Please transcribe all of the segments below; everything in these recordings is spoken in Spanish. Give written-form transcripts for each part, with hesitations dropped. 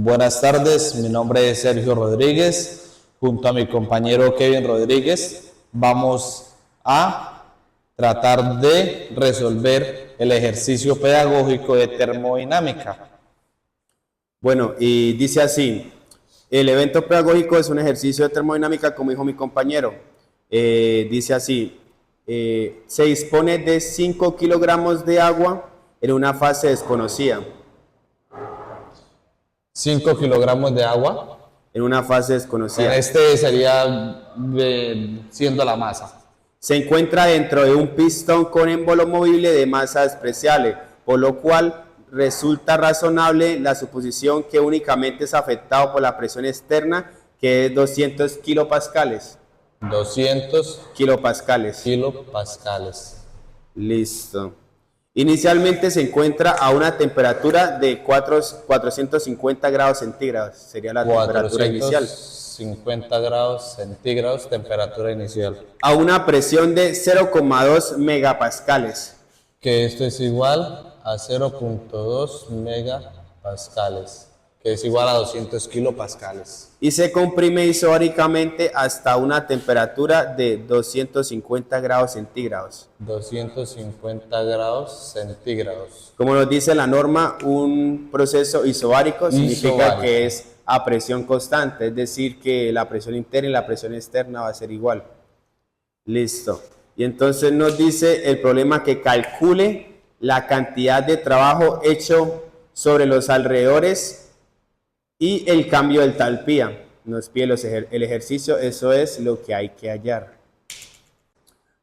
Buenas tardes, mi nombre es Sergio Rodríguez. Junto a mi compañero Kevin Rodríguez vamos a tratar de resolver el ejercicio pedagógico de termodinámica. Bueno, y dice así, el evento pedagógico es un ejercicio de termodinámica, como dijo mi compañero. Dice así, se dispone de 5 kilogramos de agua en una fase desconocida. 5 kilogramos de agua. En una fase desconocida. Este sería siendo la masa. Se encuentra dentro de un pistón con émbolo movible de masa despreciable, por lo cual resulta razonable la suposición que únicamente es afectado por la presión externa, que es 200 kilopascales. 200 kilopascales. Listo. Inicialmente se encuentra a una temperatura de 450 grados centígrados. Sería la temperatura inicial. 50 grados centígrados, temperatura inicial. A una presión de 0,2 megapascales. Que esto es igual a 0,2 megapascales, que es igual a 200 kilopascales. Y se comprime isobáricamente hasta una temperatura de 250 grados centígrados. 250 grados centígrados. Como nos dice la norma, un proceso isobárico significa que es a presión constante, es decir, que la presión interna y la presión externa va a ser igual. Listo. Y entonces nos dice el problema que calcule la cantidad de trabajo hecho sobre los alrededores y el cambio de entalpía. Nos pide el ejercicio, eso es lo que hay que hallar.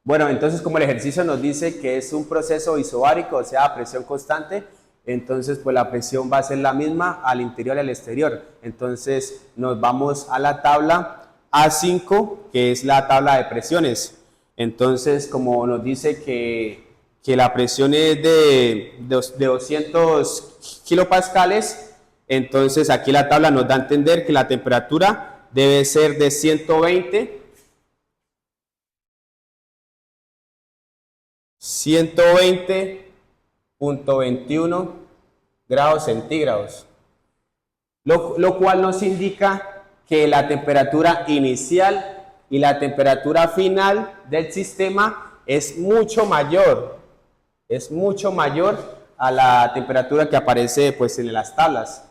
Bueno, entonces como el ejercicio nos dice que es un proceso isobárico, o sea, a presión constante, entonces pues la presión va a ser la misma al interior y al exterior. Entonces nos vamos a la tabla A5, que es la tabla de presiones. Entonces, como nos dice que la presión es de 200 kilopascales, entonces aquí la tabla nos da a entender que la temperatura debe ser de 120.21 grados centígrados, lo cual nos indica que la temperatura inicial y la temperatura final del sistema es mucho mayor a la temperatura que aparece pues en las tablas.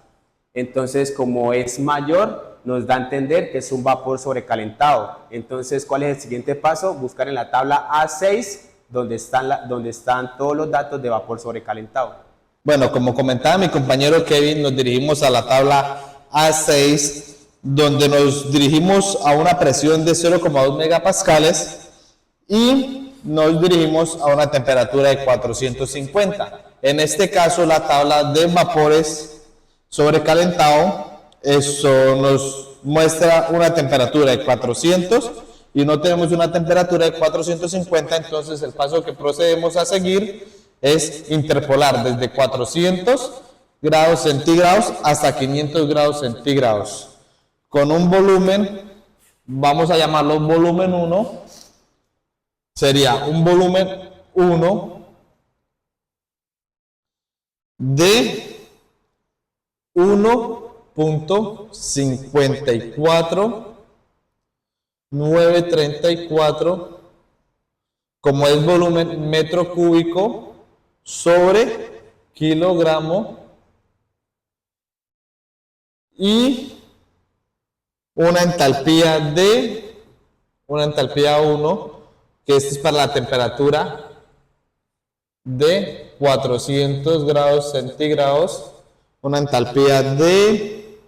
Entonces, como es mayor, nos da a entender que es un vapor sobrecalentado. Entonces, ¿cuál es el siguiente paso? Buscar en la tabla A6, donde están todos los datos de vapor sobrecalentado. Bueno, como comentaba mi compañero Kevin, nos dirigimos a la tabla A6, donde nos dirigimos a una presión de 0,2 megapascales y nos dirigimos a una temperatura de 450. En este caso, la tabla de vapores sobrecalentado, eso nos muestra una temperatura de 400 y no tenemos una temperatura de 450, entonces el paso que procedemos a seguir es interpolar desde 400 grados centígrados hasta 500 grados centígrados. Con un volumen, vamos a llamarlo volumen 1, sería un volumen 1 de 1.54934, como es volumen metro cúbico sobre kilogramo, y una entalpía 1, que esto es para la temperatura de 400 grados centígrados, una entalpía de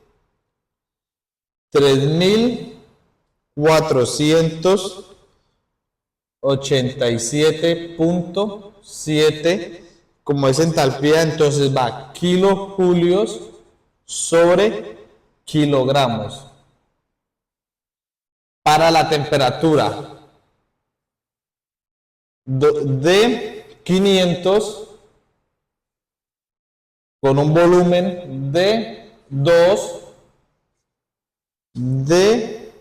3.487.7, como es entalpía, entonces va kilojulios sobre kilogramos. Para la temperatura de 500, con un volumen de 2 de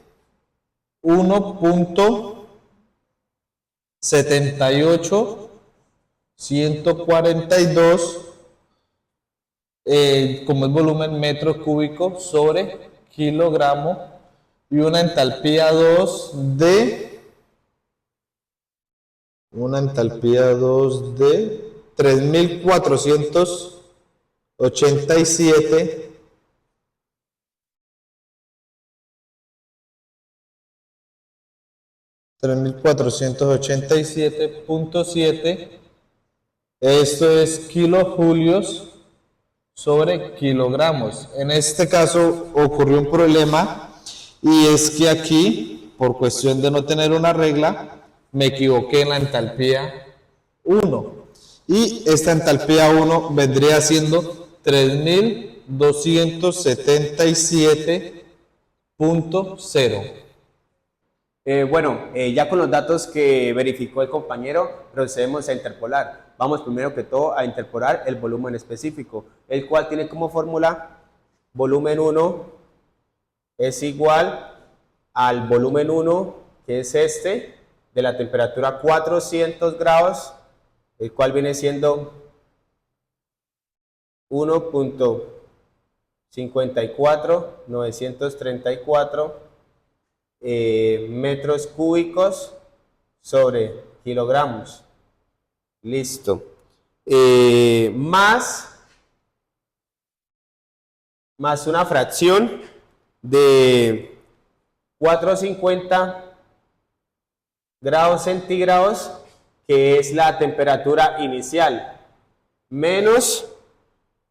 1.78 142 como es volumen metro cúbico sobre kilogramo, y una entalpía 2 de 3487 3487.7. Esto es kilojulios sobre kilogramos. En este caso ocurrió un problema, y es que aquí, por cuestión de no tener una regla, me equivoqué en la entalpía 1. Y esta entalpía 1 vendría siendo 3277.0. Ya con los datos que verificó el compañero, procedemos a interpolar. Vamos primero que todo a interpolar el volumen específico, el cual tiene como fórmula volumen 1 es igual al volumen 1, que es este, de la temperatura 400 grados, el cual viene siendo 1.54934 metros cúbicos sobre kilogramos. Listo. Más una fracción de 450 grados centígrados, que es la temperatura inicial, menos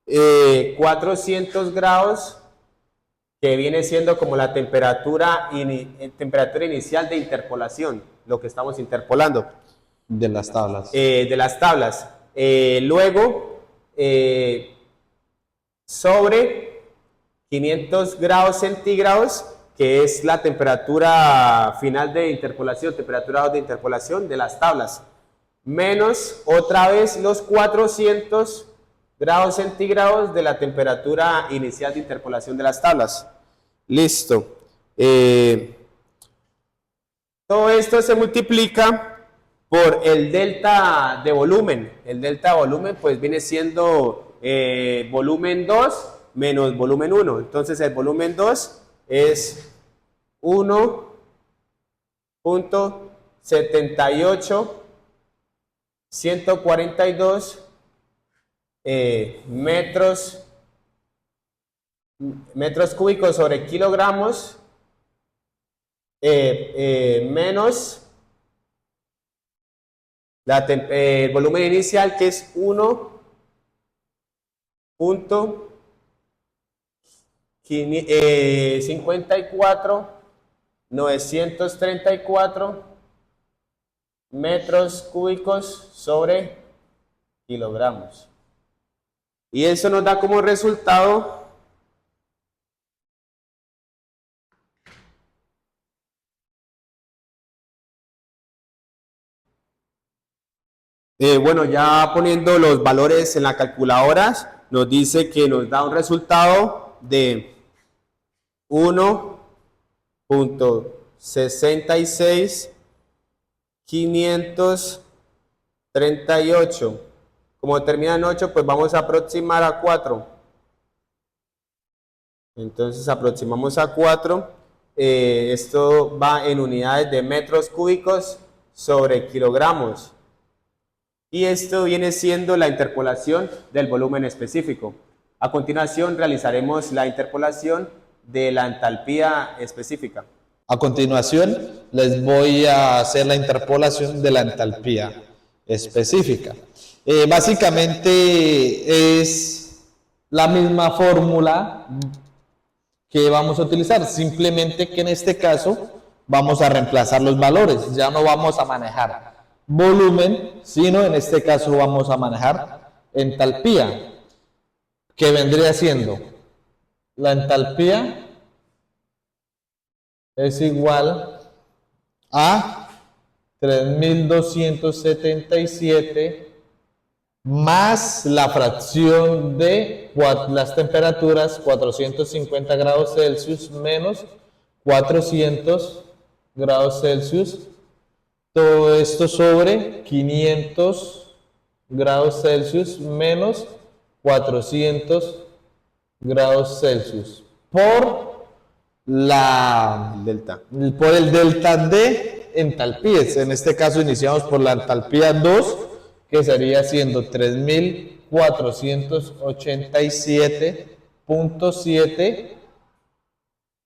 400 grados, que viene siendo como la temperatura inicial de interpolación, lo que estamos interpolando. De las tablas. Luego, sobre 500 grados centígrados, que es la temperatura final de interpolación, temperatura de interpolación de las tablas, menos otra vez los 400 grados centígrados de la temperatura inicial de interpolación de las tablas. Listo. Todo esto se multiplica por el delta de volumen. El delta de volumen pues viene siendo volumen 2 menos volumen 1. Entonces el volumen 2 es 1.78142 metros cúbicos sobre kilogramos, menos el volumen inicial, que es 1.54934 metros cúbicos sobre kilogramos. Y eso nos da como resultado ya poniendo los valores en la calculadora, nos dice que nos da un resultado de 1.66538. Como termina en 8, pues vamos a aproximar a 4. Entonces aproximamos a 4. Esto va en unidades de metros cúbicos sobre kilogramos. Y esto viene siendo la interpolación del volumen específico. A continuación realizaremos la interpolación de la entalpía específica. A continuación les voy a hacer la interpolación de la entalpía específica. Básicamente es la misma fórmula que vamos a utilizar, simplemente que en este caso vamos a reemplazar los valores. Ya no vamos a manejar volumen, sino en este caso vamos a manejar entalpía, que vendría siendo la entalpía es igual a 3277 más la fracción de las temperaturas 450 grados Celsius menos 400 grados Celsius. Todo esto sobre 500 grados Celsius menos 400 grados Celsius por Delta. por el delta de entalpías. En este caso iniciamos por la entalpía 2, que sería siendo 3487.7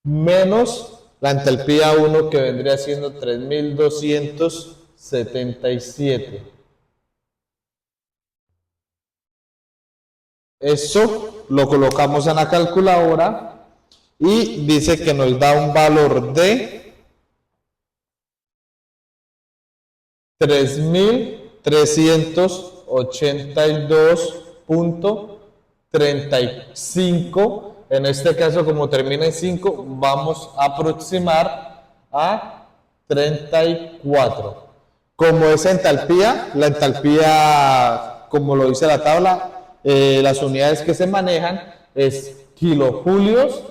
menos la entalpía 1, que vendría siendo 3277. Eso lo colocamos en la calculadora y dice que nos da un valor de 3382.35. En este caso, como termina en 5, vamos a aproximar a 34. Como es entalpía, la entalpía, como lo dice la tabla, las unidades que se manejan es kilojulios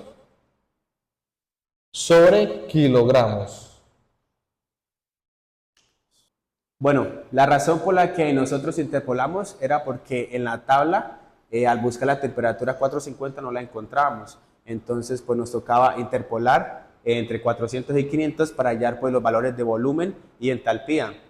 sobre kilogramos. Bueno, la razón por la que nosotros interpolamos era porque en la tabla, al buscar la temperatura 450 no la encontrábamos. Entonces, pues nos tocaba interpolar entre 400 y 500 para hallar pues los valores de volumen y entalpía.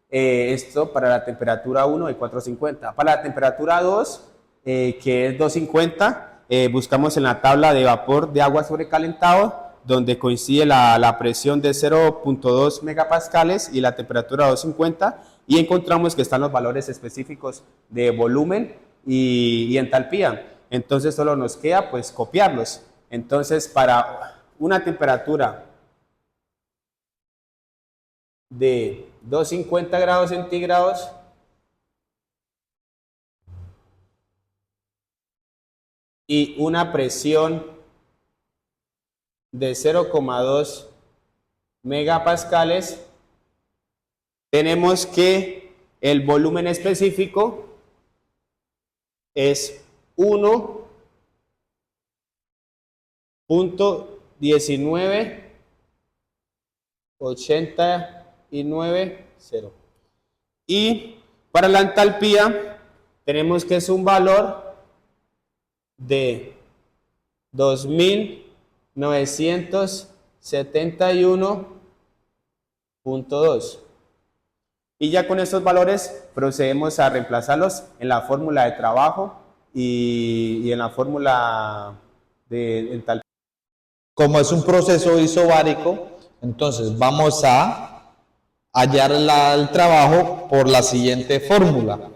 Esto para la temperatura 1 de 450. Para la temperatura 2, que es 250, buscamos en la tabla de vapor de agua sobrecalentado, donde coincide la presión de 0.2 megapascales y la temperatura 250, y encontramos que están los valores específicos de volumen y entalpía. Entonces solo nos queda pues copiarlos. Entonces, para una temperatura de 250 grados centígrados, y una presión de 0,2 megapascales, tenemos que el volumen específico es 1.19890. Y para la entalpía tenemos que es un valor de 2971.2. Y ya con estos valores procedemos a reemplazarlos en la fórmula de trabajo y en la fórmula de entalpía. Como es un proceso isobárico, entonces vamos a hallar el trabajo por la siguiente fórmula.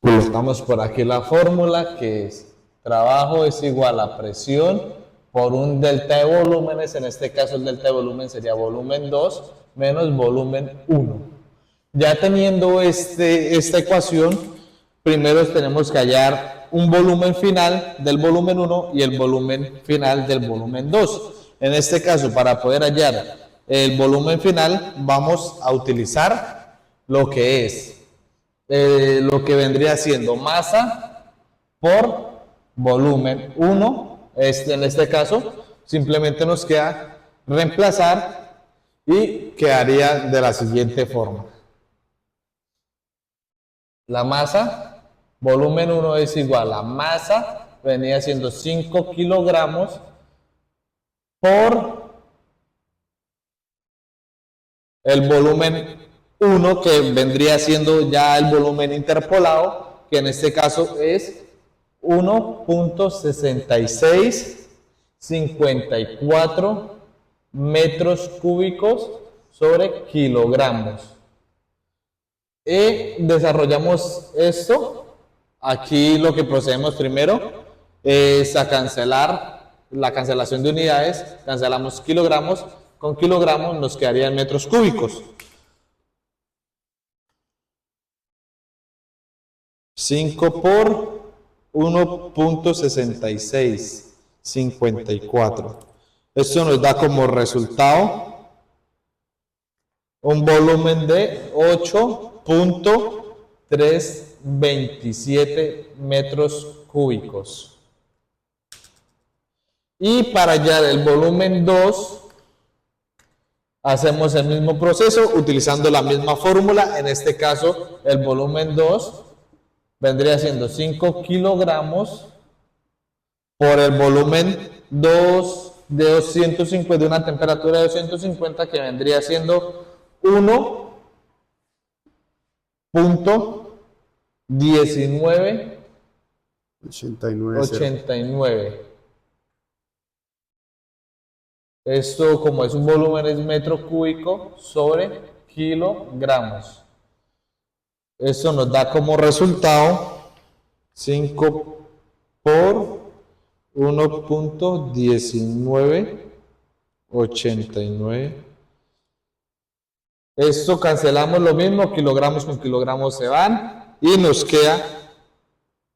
Colocamos por aquí la fórmula, que es trabajo es igual a presión por un delta de volúmenes. En este caso el delta de volumen sería volumen 2 menos volumen 1. Ya teniendo esta ecuación, primero tenemos que hallar un volumen final del volumen 1 y el volumen final del volumen 2. En este caso, para poder hallar el volumen final, vamos a utilizar lo que es lo que vendría siendo masa por volumen 1. En este caso simplemente nos queda reemplazar y quedaría de la siguiente forma: la masa volumen 1 es igual a masa, venía siendo 5 kilogramos por el volumen 1, que vendría siendo ya el volumen interpolado, que en este caso es 1.6654 metros cúbicos sobre kilogramos. Y desarrollamos esto. Aquí lo que procedemos primero es a cancelar la cancelación de unidades. Cancelamos kilogramos, con kilogramos nos quedarían metros cúbicos. 5 por 1.6654. Esto nos da como resultado un volumen de 8.327 metros cúbicos. Y para hallar el volumen 2, hacemos el mismo proceso utilizando la misma fórmula. En este caso, el volumen 2 vendría siendo 5 kilogramos por el volumen 2 de 250, de una temperatura de 250, que vendría siendo 1.1989. Esto, como es un volumen, es metro cúbico sobre kilogramos. Esto nos da como resultado 5 por 1.1989. Esto cancelamos lo mismo, kilogramos con kilogramos se van y nos queda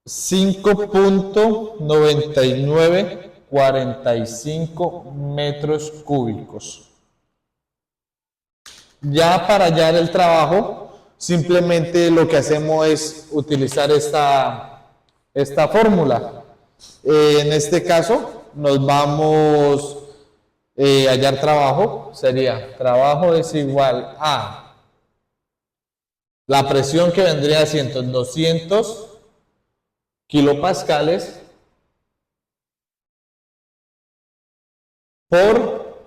5.9945 metros cúbicos. Ya para hallar el trabajo, simplemente lo que hacemos es utilizar esta fórmula. En este caso, nos vamos a hallar trabajo. Sería trabajo es igual a la presión, que vendría siendo 200 kilopascales por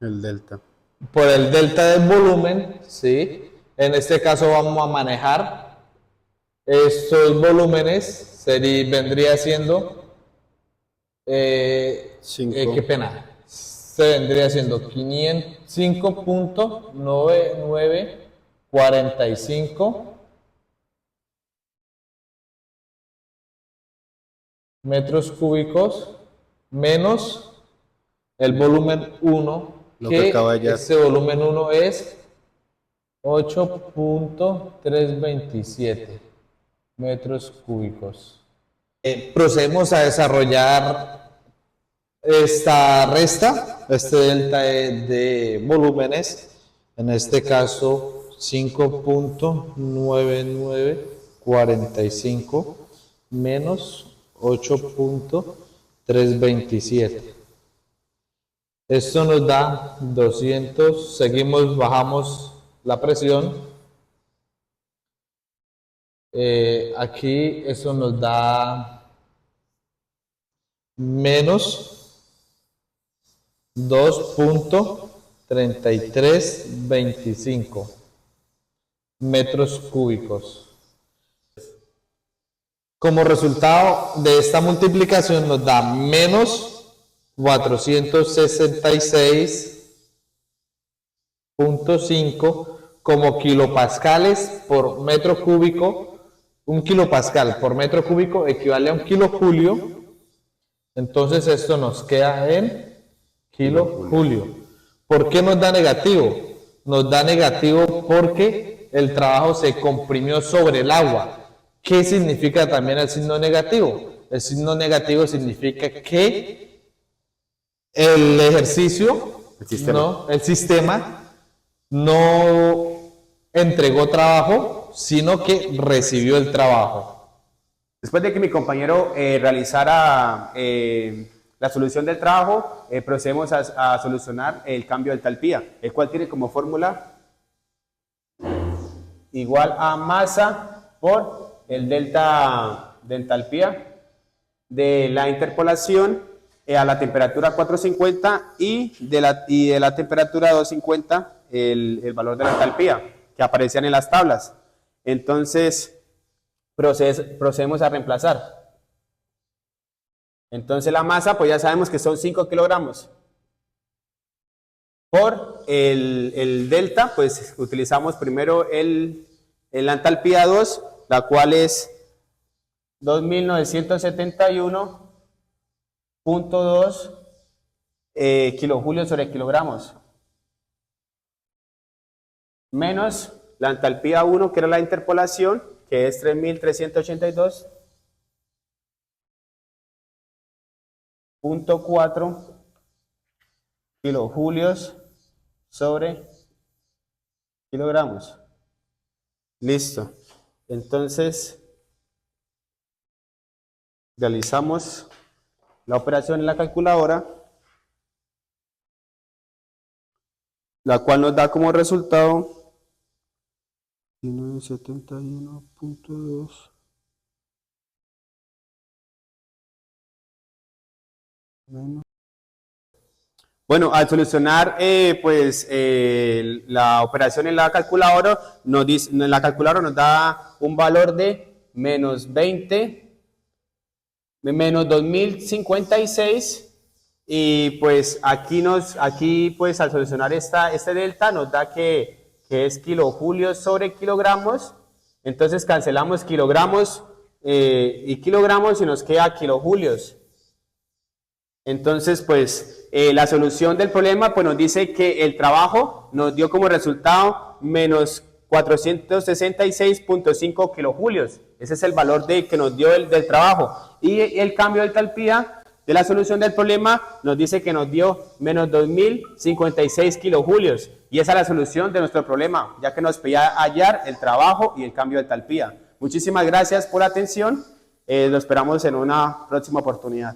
el delta del volumen, ¿sí? En este caso vamos a manejar estos volúmenes, vendría siendo, qué pena, se vendría siendo 5.9945 metros cúbicos menos el volumen 1, que ese volumen 1 es 8.327 metros cúbicos. Procedemos a desarrollar esta resta, este delta de volúmenes, en este caso 5.9945 menos 8.327. Esto nos da 200, seguimos, bajamos la presión. Aquí eso nos da menos 2.3325 metros cúbicos. Como resultado de esta multiplicación nos da menos 466.5 como kilopascales por metro cúbico. Un kilopascal por metro cúbico equivale a un kilojulio. Entonces esto nos queda en kilojulio. ¿Por qué nos da negativo? Nos da negativo porque el trabajo se comprimió sobre el agua. ¿Qué significa también el signo negativo? El signo negativo significa que el ejercicio, el sistema no entregó trabajo, sino que recibió el trabajo. Después de que mi compañero realizara la solución del trabajo, procedemos a solucionar el cambio de entalpía, el cual tiene como fórmula igual a masa por el delta de entalpía de la interpolación a la temperatura 450 y de la temperatura 250 el valor de la entalpía que aparecían en las tablas. Entonces procedemos a reemplazar. Entonces la masa, pues ya sabemos que son 5 kilogramos. Por el delta, pues utilizamos primero la entalpía 2, la cual es 2971.2 kilojulios sobre kilogramos, menos la entalpía 1, que era la interpolación, que es 3382.4 kilojulios sobre kilogramos. Listo. Entonces, realizamos la operación en la calculadora, la cual nos da como resultado 1971.2 Bueno, al solucionar la operación en la calculadora, la calculadora nos da un valor de menos 2056, y pues aquí pues al solucionar este delta nos da que es kilojulios sobre kilogramos. Entonces cancelamos kilogramos y kilogramos y nos queda kilojulios. Entonces, pues, la solución del problema pues, nos dice que el trabajo nos dio como resultado menos 466.5 kilojulios. Ese es el valor que nos dio del trabajo. Y el cambio de entalpía de la solución del problema nos dice que nos dio menos 2056 kilojulios. Y esa es la solución de nuestro problema, ya que nos pedía hallar el trabajo y el cambio de entalpía. Muchísimas gracias por la atención. Lo esperamos en una próxima oportunidad.